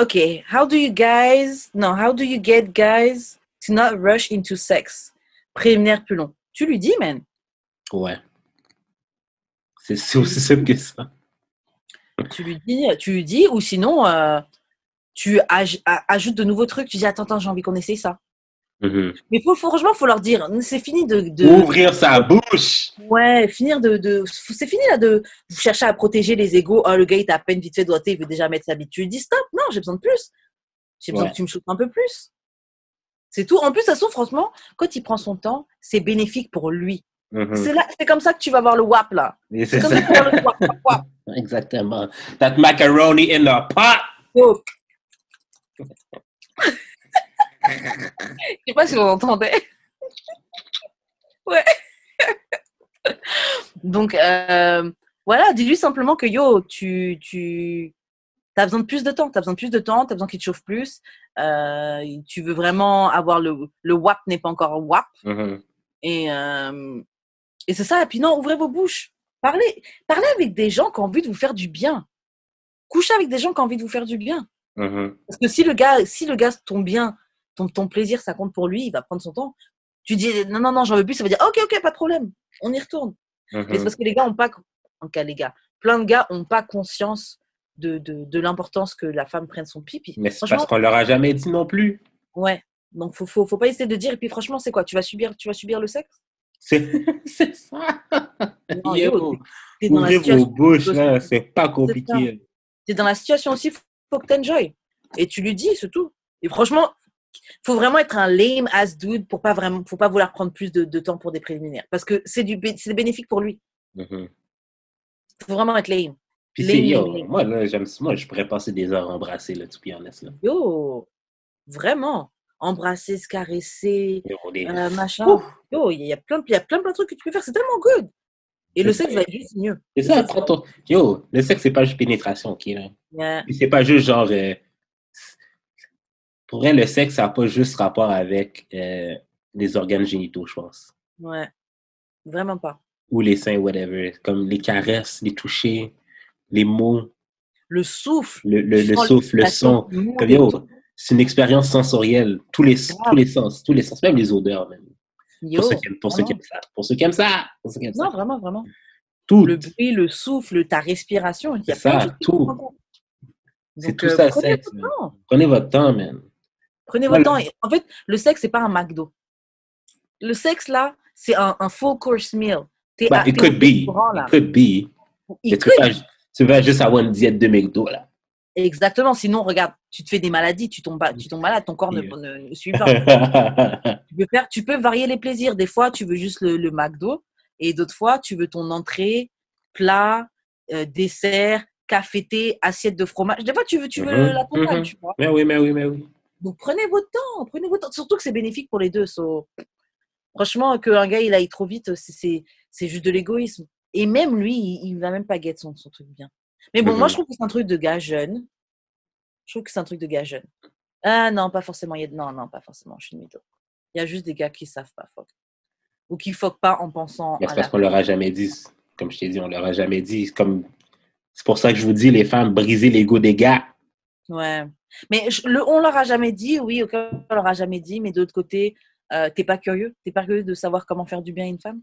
OK, how do you get guys to not rush into sex? Préliminaire plus long. Tu lui dis, man. Ouais. C'est aussi simple que ça. Tu lui dis, ou sinon, tu ajoutes de nouveaux trucs. Tu dis, attends, j'ai envie qu'on essaye ça. Mm-hmm. Mais franchement, faut leur dire, c'est fini Ouvrir sa bouche! ouais, c'est fini là de vous chercher à protéger les égos. Oh, le gars, il t'a à peine vite fait doigté, il veut déjà mettre sa bite. Tu lui dis, stop, non, j'ai besoin de plus. J'ai besoin que Ouais. tu me shootes un peu plus. C'est tout. En plus, de toute façon, franchement, quand il prend son temps, c'est bénéfique pour lui. Mm-hmm. C'est comme ça que tu vas voir le WAP, là. Et C'est c'est comme ça. ça que tu vas voir le WAP, WAP, WAP. Exactement. That macaroni in the pot! Oh. Je sais pas si vous entendez. Ouais. Donc, voilà, dis-lui simplement que yo, tu as besoin de plus de temps. Tu as besoin de plus de temps, tu as besoin qu'il te chauffe plus. Tu veux vraiment avoir le WAP n'est pas encore WAP. Mm-hmm. Et c'est ça. Et puis non, ouvrez vos bouches. Parlez avec des gens qui ont envie de vous faire du bien. Couchez avec des gens qui ont envie de vous faire du bien. Mm-hmm. Parce que si le gars tombe bien, ton plaisir, ça compte pour lui, il va prendre son temps. Tu dis non, j'en veux plus, ça veut dire ok, pas de problème, on y retourne. Mm-hmm. Mais c'est parce que les gars ont pas, en cas les gars, plein de gars ont pas conscience de l'importance que la femme prenne son pipi. Mais c'est parce qu'on leur a jamais dit non plus. Ouais. Donc faut pas essayer de dire. Et puis franchement, c'est quoi? Tu vas subir le sexe? C'est ça. Non, Yo, t'es dans la ouvrez vos situation. bouches, là, c'est pas compliqué. T'es dans la situation aussi, faut que t'enjoy. Et tu lui dis, c'est tout. Et franchement, faut vraiment être un lame ass dude pour pas vouloir prendre plus de temps pour des préliminaires. Parce que c'est bénéfique pour lui. Mm-hmm. Faut vraiment être lame. Puis Lame. moi, là, moi, je pourrais passer des heures à embrasser, là, to be honest, là. Yo, vraiment. Embrasser, se caresser, Yo, machin. Ouf, Yo, il y a plein de trucs que tu peux faire. C'est tellement good. Et le c'est ça. sexe va être juste mieux. C'est ça, prends ton... Yo, le sexe, c'est pas juste pénétration, OK, là. Yeah. Puis c'est pas juste genre... Pour vrai, le sexe, ça n'a pas juste rapport avec les organes génitaux, je pense. Ouais. Vraiment pas. Ou les seins, whatever. Comme les caresses, les touchés, les mots. Le souffle. Le souffle, le son. Comme yo, c'est une expérience sensorielle. Tous les sens, même les odeurs, même. Yo, pour ceux qui aiment ça. Pour ceux qui aiment ça. Non, vraiment. Tout. Le bruit, le souffle, ta respiration. Il y a c'est ça, tout. C'est tout ça, le sexe. Prenez votre temps, man. Prenez votre temps. En fait, le sexe, c'est pas un McDo. Le sexe, là, c'est un full course meal. It could be. Tu vas juste avoir une diète de McDo, là. Exactement. Sinon, regarde, tu te fais des maladies, tu tombes malade, ton corps ne suit pas. Tu peux varier les plaisirs. Des fois, tu veux juste le McDo et d'autres fois, tu veux ton entrée, plat, dessert, café, thé, assiette de fromage. Des fois, tu veux la totale, tu vois. Mais oui. Donc, prenez votre temps. Surtout que c'est bénéfique pour les deux. Franchement, qu'un gars, il aille trop vite, c'est juste de l'égoïsme. Et même lui, il va même pas get son truc bien. Mais bon, moi, je trouve que c'est un truc de gars jeune. Ah non, pas forcément. Non, pas forcément. Je suis une mytho. Il y a juste des gars qui savent pas fuck. Ou qui fuck pas en pensant. Mais c'est parce qu'on leur a jamais dit. Comme je t'ai dit, on leur a jamais dit. C'est pour ça que je vous dis, les femmes, brisez l'ego des gars. Ouais. Mais on leur a jamais dit, oui, on leur a jamais dit, mais de l'autre côté, t'es pas curieux de savoir comment faire du bien à une femme?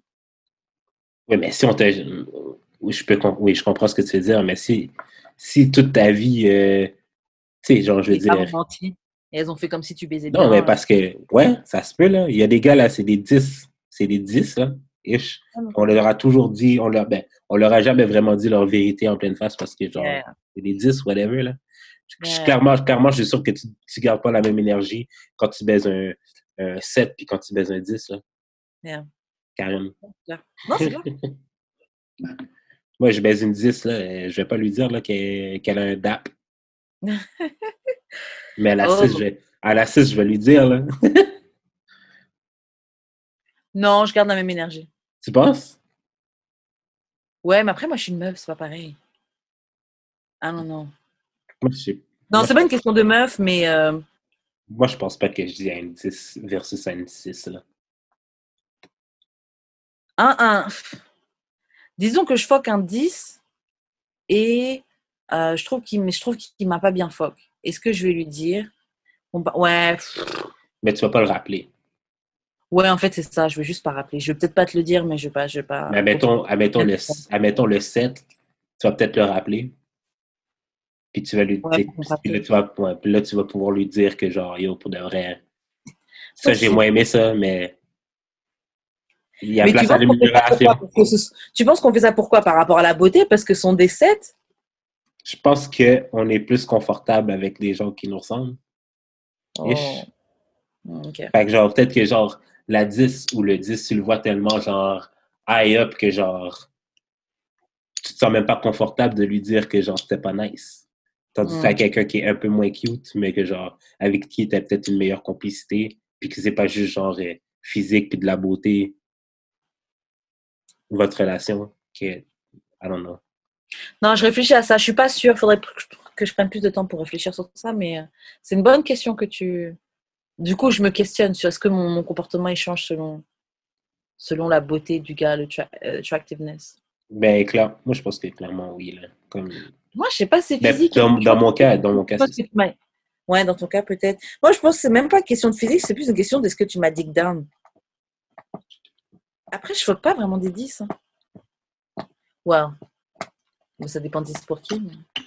Oui, mais si on te... Oui, je comprends ce que tu veux dire, mais si toute ta vie, tu sais, genre, je veux dire... Les femmes ont menti. Et elles ont fait comme si tu baisais bien. Non, mais parce que, ouais, ça se peut, là. Il y a des gars, là, c'est des 10. C'est des 10, là. Ish. On leur a toujours dit, on leur a jamais vraiment dit leur vérité en pleine face parce que, genre, c'est des 10, whatever, là. Clairement, je suis sûr que tu gardes pas la même énergie quand tu baises un 7 puis quand tu baises un 10, là. Yeah. Carrément. Non, c'est clair. Moi, je baise une 10, là. Je vais pas lui dire là, qu'elle a un DAP. Mais à la 6, je vais lui dire, là. Non, je garde la même énergie. Tu penses? Ouais, mais après, moi, je suis une meuf, c'est pas pareil. Ah non. Moi, c'est pas une question de meuf, mais... Moi, je pense pas que je dis à une 10 versus à une 6, là. Disons que je fuck un 10 et je trouve qu'il m'a pas bien fuck. est-ce que je vais lui dire? Bon, bah, ouais. Mais tu vas pas le rappeler. Ouais, en fait, c'est ça. Je vais juste pas rappeler. Je vais peut-être pas te le dire, mais je vais Mais pas. admettons le 7, tu vas peut-être le rappeler. Puis tu vas lui Ouais, dire, pour me puis là, rappeler. puis là, tu vas pouvoir lui dire que genre, yo, pour de vrai. Ça, j'ai Possible. moins aimé ça, mais il y a Mais tu place à penses qu'on fait ça pourquoi? l'amélioration. Tu penses qu'on fait ça pourquoi? Par rapport à la beauté? Parce que ce sont des 7? Je pense qu'on est plus confortable avec des gens qui nous ressemblent. Oh, Ish. ok. Fait que genre, peut-être que genre, la 10 ou le 10, tu le vois tellement genre high up que genre, tu te sens même pas confortable de lui dire que genre, c'était pas nice. Tandis que t'as quelqu'un qui est un peu moins cute, mais que genre, avec qui t'as peut-être une meilleure complicité, puis que c'est pas juste genre physique puis de la beauté, votre relation, que, I don't know. Non, je réfléchis à ça. Je suis pas sûre. Il faudrait que je prenne plus de temps pour réfléchir sur ça, mais c'est une bonne question que tu. Du coup, je me questionne sur est-ce que mon comportement il change selon la beauté du gars, attractiveness. Ben, clair, moi, je pense que clairement, oui, là. Comme, Moi, je sais pas, c'est ben, physique, hein. Je pense dans mon je cas, pense c'est que ça. tu m'as- Ouais, dans ton cas, peut-être. Moi, je pense que c'est même pas une question de physique, c'est plus une question de ce que tu m'as dig down. Après, je ne pas vraiment des 10. Hein. Wow. Mais ça dépend de 10 pour qui. Mais...